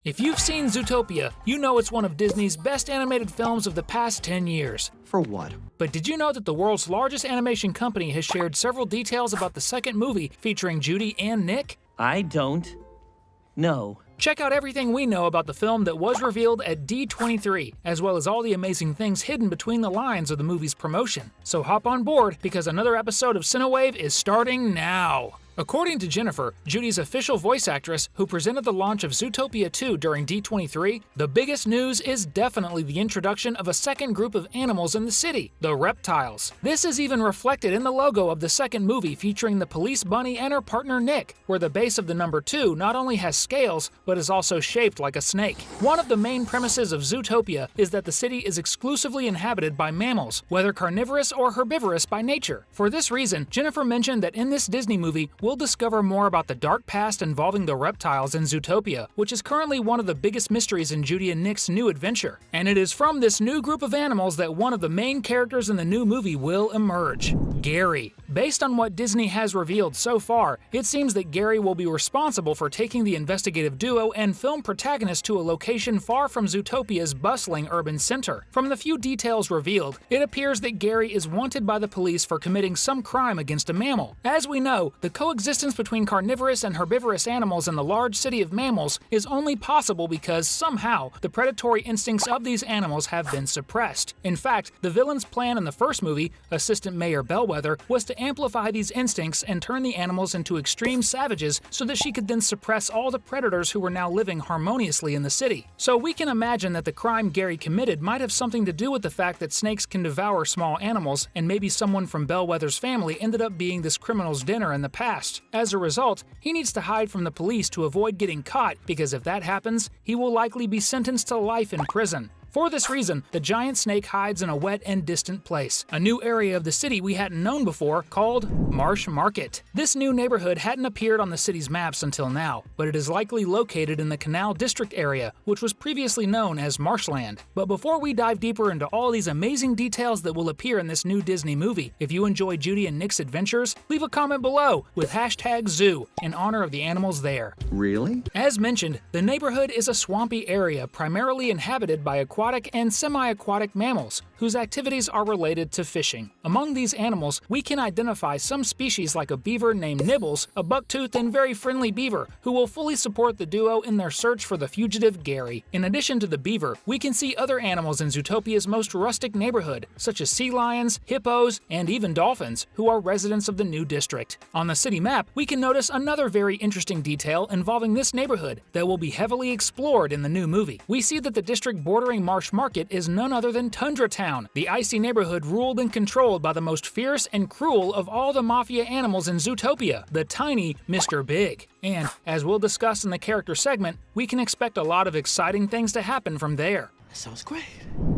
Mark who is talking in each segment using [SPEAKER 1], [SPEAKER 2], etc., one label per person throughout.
[SPEAKER 1] If you've seen Zootopia, you know it's one of Disney's best animated films of the past 10 years.
[SPEAKER 2] For what?
[SPEAKER 1] But did you know that the world's largest animation company has shared several details about the second movie featuring Judy and Nick?
[SPEAKER 3] I don't know.
[SPEAKER 1] Check out everything we know about the film that was revealed at D23, as well as all the amazing things hidden between the lines of the movie's promotion. So hop on board, because another episode of Cinewave is starting now! According to Jennifer, Judy's official voice actress, who presented the launch of Zootopia 2 during D23, the biggest news is definitely the introduction of a second group of animals in the city, the reptiles. This is even reflected in the logo of the second movie featuring the police bunny and her partner Nick, where the base of the number 2 not only has scales, but is also shaped like a snake. One of the main premises of Zootopia is that the city is exclusively inhabited by mammals, whether carnivorous or herbivorous by nature. For this reason, Jennifer mentioned that in this Disney movie, we'll discover more about the dark past involving the reptiles in Zootopia, which is currently one of the biggest mysteries in Judy and Nick's new adventure. And it is from this new group of animals that one of the main characters in the new movie will emerge: Gary. Based on what Disney has revealed so far, it seems that Gary will be responsible for taking the investigative duo and film protagonist to a location far from Zootopia's bustling urban center. From the few details revealed, it appears that Gary is wanted by the police for committing some crime against a mammal. As we know, the coexistence between carnivorous and herbivorous animals in the large city of mammals is only possible because somehow the predatory instincts of these animals have been suppressed. In fact, the villain's plan in the first movie, Assistant Mayor Bellwether, was to amplify these instincts and turn the animals into extreme savages so that she could then suppress all the predators who were now living harmoniously in the city. So we can imagine that the crime Gary committed might have something to do with the fact that snakes can devour small animals, and maybe someone from Bellwether's family ended up being this criminal's dinner in the past. As a result, he needs to hide from the police to avoid getting caught, because if that happens, he will likely be sentenced to life in prison. For this reason, the giant snake hides in a wet and distant place, a new area of the city we hadn't known before called Marsh Market. This new neighborhood hadn't appeared on the city's maps until now, but it is likely located in the Canal District area, which was previously known as Marshland. But before we dive deeper into all these amazing details that will appear in this new Disney movie, if you enjoy Judy and Nick's adventures, leave a comment below with #Zoo in honor of the animals there.
[SPEAKER 2] Really?
[SPEAKER 1] As mentioned, the neighborhood is a swampy area primarily inhabited by aquatic and semi-aquatic mammals, whose activities are related to fishing. Among these animals, we can identify some species like a beaver named Nibbles, a buck-toothed and very friendly beaver, who will fully support the duo in their search for the fugitive Gary. In addition to the beaver, we can see other animals in Zootopia's most rustic neighborhood, such as sea lions, hippos, and even dolphins, who are residents of the new district. On the city map, we can notice another very interesting detail involving this neighborhood that will be heavily explored in the new movie. We see that the district bordering Marsh Market is none other than Tundra Town, the icy neighborhood ruled and controlled by the most fierce and cruel of all the mafia animals in Zootopia, the tiny Mr. Big. And, as we'll discuss in the character segment, we can expect a lot of exciting things to happen from there.
[SPEAKER 2] That sounds great.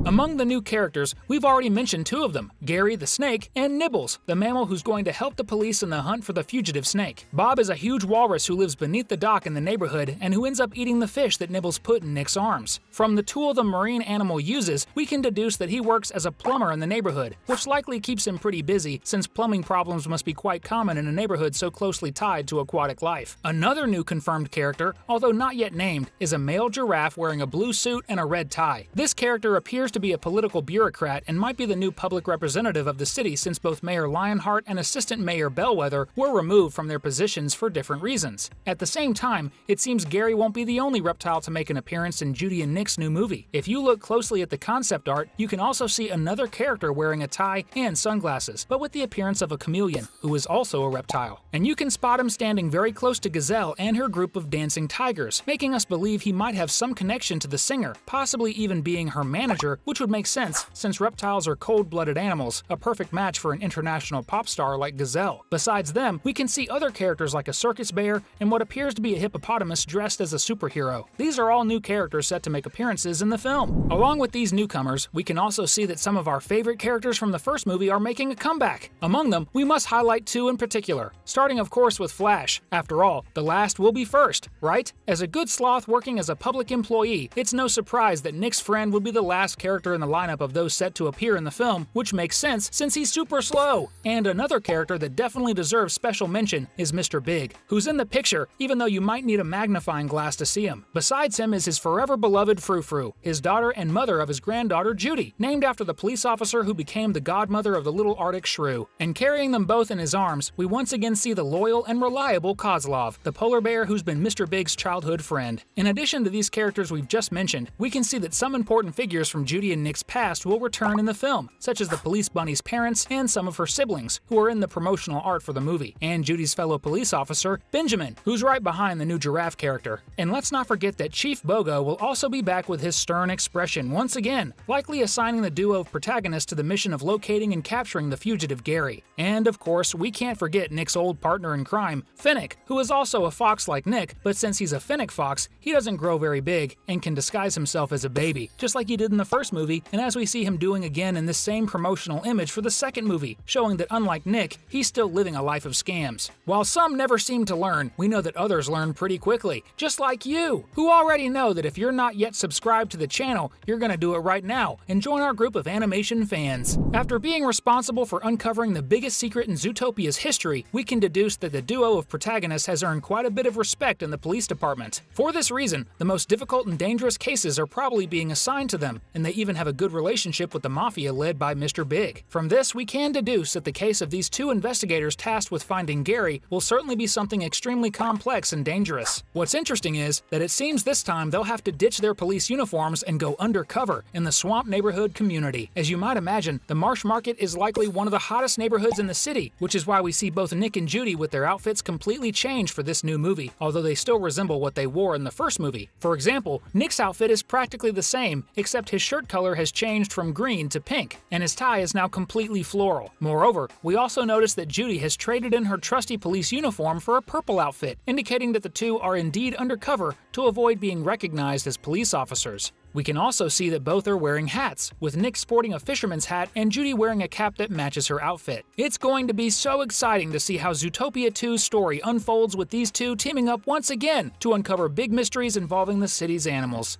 [SPEAKER 1] Among the new characters, we've already mentioned two of them, Gary the snake and Nibbles, the mammal who's going to help the police in the hunt for the fugitive snake. Bob is a huge walrus who lives beneath the dock in the neighborhood and who ends up eating the fish that Nibbles put in Nick's arms. From the tool the marine animal uses, we can deduce that he works as a plumber in the neighborhood, which likely keeps him pretty busy since plumbing problems must be quite common in a neighborhood so closely tied to aquatic life. Another new confirmed character, although not yet named, is a male giraffe wearing a blue suit and a red tie. This character appears to be a political bureaucrat and might be the new public representative of the city, since both Mayor Lionheart and Assistant Mayor Bellwether were removed from their positions for different reasons. At the same time, it seems Gary won't be the only reptile to make an appearance in Judy and Nick's new movie. If you look closely at the concept art, you can also see another character wearing a tie and sunglasses, but with the appearance of a chameleon, who is also a reptile. And you can spot him standing very close to Gazelle and her group of dancing tigers, making us believe he might have some connection to the singer, possibly even being her manager, which would make sense since reptiles are cold-blooded animals, a perfect match for an international pop star like Gazelle. Besides them, we can see other characters like a circus bear and what appears to be a hippopotamus dressed as a superhero. These are all new characters set to make appearances in the film. Along with these newcomers, we can also see that some of our favorite characters from the first movie are making a comeback. Among them, we must highlight two in particular, starting of course with Flash. After all, the last will be first, right? As a good sloth working as a public employee, it's no surprise that Nick's friend would be the last character character in the lineup of those set to appear in the film, which makes sense since he's super slow. And another character that definitely deserves special mention is Mr. Big, who's in the picture even though you might need a magnifying glass to see him. Besides him is his forever beloved Frou-Frou, his daughter and mother of his granddaughter Judy, named after the police officer who became the godmother of the little Arctic shrew. And carrying them both in his arms, we once again see the loyal and reliable Kozlov, the polar bear who's been Mr. Big's childhood friend. In addition to these characters we've just mentioned, we can see that some important figures from Judy and Nick's past will return in the film, such as the police bunny's parents and some of her siblings, who are in the promotional art for the movie, and Judy's fellow police officer, Benjamin, who's right behind the new giraffe character. And let's not forget that Chief Bogo will also be back with his stern expression once again, likely assigning the duo of protagonists to the mission of locating and capturing the fugitive Gary. And of course, we can't forget Nick's old partner in crime, Finnick, who is also a fox like Nick, but since he's a Finnick fox, he doesn't grow very big and can disguise himself as a baby, just like he did in the first movie, and as we see him doing again in this same promotional image for the second movie, showing that unlike Nick, he's still living a life of scams. While some never seem to learn, we know that others learn pretty quickly, just like you, who already know that if you're not yet subscribed to the channel, you're gonna do it right now and join our group of animation fans. After being responsible for uncovering the biggest secret in Zootopia's history, we can deduce that the duo of protagonists has earned quite a bit of respect in the police department. For this reason, the most difficult and dangerous cases are probably being assigned to them, and they even have a good relationship with the mafia led by Mr. Big. From this, we can deduce that the case of these two investigators tasked with finding Gary will certainly be something extremely complex and dangerous. What's interesting is that it seems this time they'll have to ditch their police uniforms and go undercover in the swamp neighborhood community. As you might imagine, the Marsh Market is likely one of the hottest neighborhoods in the city, which is why we see both Nick and Judy with their outfits completely changed for this new movie, although they still resemble what they wore in the first movie. For example, Nick's outfit is practically the same, except his shirt color has changed from green to pink, and his tie is now completely floral. Moreover, we also notice that Judy has traded in her trusty police uniform for a purple outfit, indicating that the two are indeed undercover to avoid being recognized as police officers. We can also see that both are wearing hats, with Nick sporting a fisherman's hat and Judy wearing a cap that matches her outfit. It's going to be so exciting to see how Zootopia 2's story unfolds with these two teaming up once again to uncover big mysteries involving the city's animals.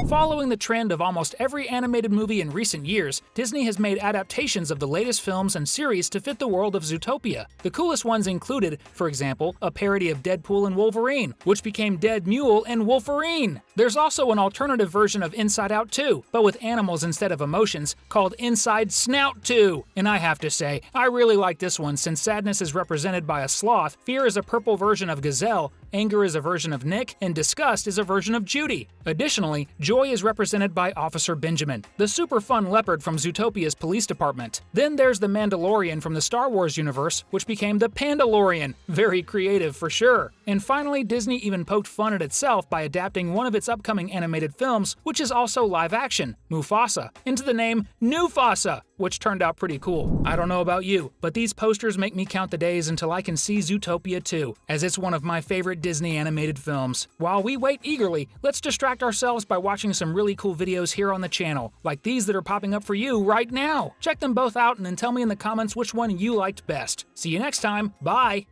[SPEAKER 1] Following the trend of almost every animated movie in recent years, Disney has made adaptations of the latest films and series to fit the world of Zootopia. The coolest ones included, for example, a parody of Deadpool and Wolverine, which became Dead Mule and Wolferine. There's also an alternative version of Inside Out 2, but with animals instead of emotions, called Inside Snout 2. And I have to say, I really like this one since sadness is represented by a sloth, fear is a purple version of Gazelle, anger is a version of Nick, and disgust is a version of Judy. Additionally, joy is represented by Officer Benjamin, the super fun leopard from Zootopia's police department. Then there's the Mandalorian from the Star Wars universe, which became the Pandalorian. Very creative for sure. And finally, Disney even poked fun at itself by adapting one of its upcoming animated films, which is also live action, Mufasa, into the name Nufasa, which turned out pretty cool. I don't know about you, but these posters make me count the days until I can see Zootopia 2, as it's one of my favorite Disney animated films. While we wait eagerly, let's distract ourselves by watching some really cool videos here on the channel, like these that are popping up for you right now. Check them both out and then tell me in the comments which one you liked best. See you next time, bye!